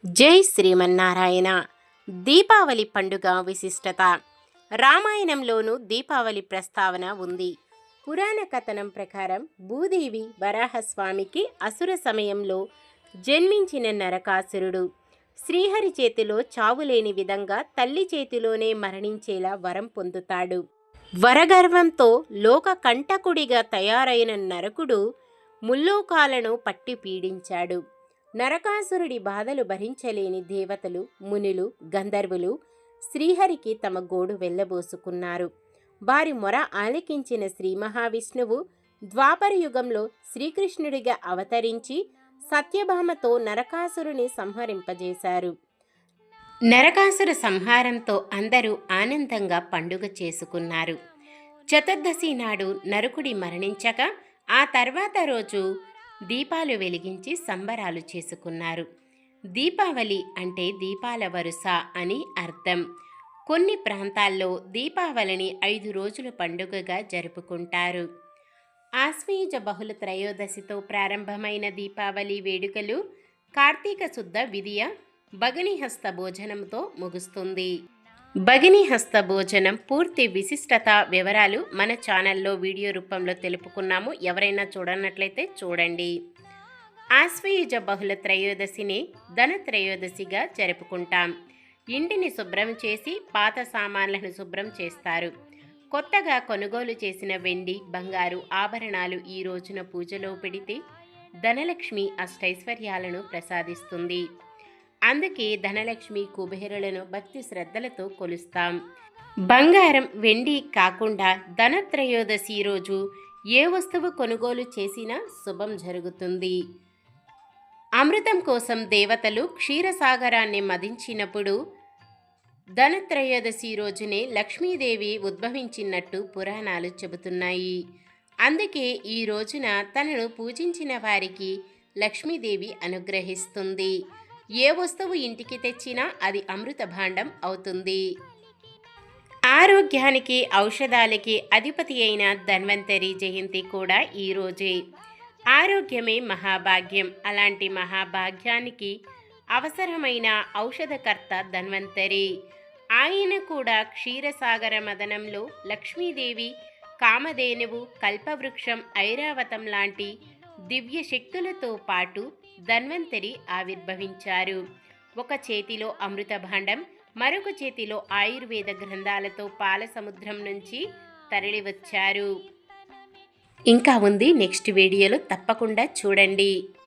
జై శ్రీమన్నారాయణ. దీపావళి పండుగ విశిష్టత. రామాయణంలోనూ దీపావళి ప్రస్తావన ఉంది. పురాణ కథనం ప్రకారం భూదేవి వరాహస్వామికి అసుర సమయంలో జన్మించిన నరకాసురుడు శ్రీహరి చేతిలో చావులేని విధంగా తల్లి చేతిలోనే మరణించేలా వరం పొందుతాడు. వరగర్వంతో లోక కంటకుడిగా తయారైన నరకుడు ముల్లోకాలను పట్టి పీడించాడు. నరకాసురుడి బాధలు భరించలేని దేవతలు, మునులు, గంధర్వులు శ్రీహరికి తమ గోడు వెళ్ళబోసుకున్నారు. వారి మొర ఆలకించిన శ్రీ మహావిష్ణువు ద్వాపర యుగంలో శ్రీకృష్ణుడిగా అవతరించి సత్యభామతో నరకాసురుని సంహరింపజేశారు. నరకాసుర సంహారంతో అందరూ ఆనందంగా పండుగ చేసుకున్నారు. చతుర్దశి నాడు నరకుడి మరణించగా ఆ తర్వాత రోజు దీపాలు వెలిగించి సంబరాలు చేసుకున్నారు. దీపావళి అంటే దీపాల వరుస అని అర్థం. కొన్ని ప్రాంతాల్లో దీపావళిని 5 రోజుల పండుగగా జరుపుకుంటారు. ఆశ్వయుజ బహుళ త్రయోదశితో ప్రారంభమైన దీపావళి వేడుకలు కార్తీక శుద్ధ విదియ భగినిహస్త భోజనంతో ముగుస్తుంది. భగినిహస్త భోజనం పూర్తి విశిష్టత వివరాలు మన ఛానల్లో వీడియో రూపంలో తెలుపుకున్నాము. ఎవరైనా చూడనట్లయితే చూడండి. ఆశ్వయుజ బహుళ త్రయోదశిని ధన త్రయోదశిగా జరుపుకుంటాం. ఇంటిని శుభ్రం చేసి పాత సామాన్లను శుభ్రం చేస్తారు. కొత్తగా కొనుగోలు చేసిన వెండి, బంగారు ఆభరణాలు ఈ రోజున పూజలో పెడితే ధనలక్ష్మి అష్టైశ్వర్యాలను ప్రసాదిస్తుంది. అందుకే ధనలక్ష్మి కుబేరులను భక్తి శ్రద్ధలతో కొలుస్తాం. బంగారం, వెండి కాకుండా ధనత్రయోదశి రోజు ఏ వస్తువు కొనుగోలు చేసినా శుభం జరుగుతుంది. అమృతం కోసం దేవతలు క్షీరసాగరాన్ని మదించినప్పుడు ధనత్రయోదశి రోజునే లక్ష్మీదేవి ఉద్భవించినట్టు పురాణాలు చెబుతున్నాయి. అందుకే ఈ రోజున తనను పూజించిన వారికి లక్ష్మీదేవి అనుగ్రహిస్తుంది. ఏ వస్తువు ఇంటికి తెచ్చినా అది అమృత భాండం అవుతుంది. ఆరోగ్యానికి, ఔషధాలకి అధిపతి అయిన ధన్వంతరి జయంతి కూడా ఈరోజే. ఆరోగ్యమే మహాభాగ్యం. అలాంటి మహాభాగ్యానికి అవసరమైన ఔషధకర్త ధన్వంతరి. ఆయన కూడా క్షీరసాగర మదనంలో లక్ష్మీదేవి, కామధేనువు, కల్పవృక్షం, ఐరావతం లాంటి దివ్య శక్తులతో పాటు ధన్వంతరి ఆవిర్భవించారు. ఒక చేతిలో అమృత భాండం, మరొక చేతిలో ఆయుర్వేద గ్రంథాలతో పాల సముద్రం నుంచి తరలివచ్చారు. ఇంకా ఉంది నెక్స్ట్ వీడియోలో, తప్పకుండా చూడండి.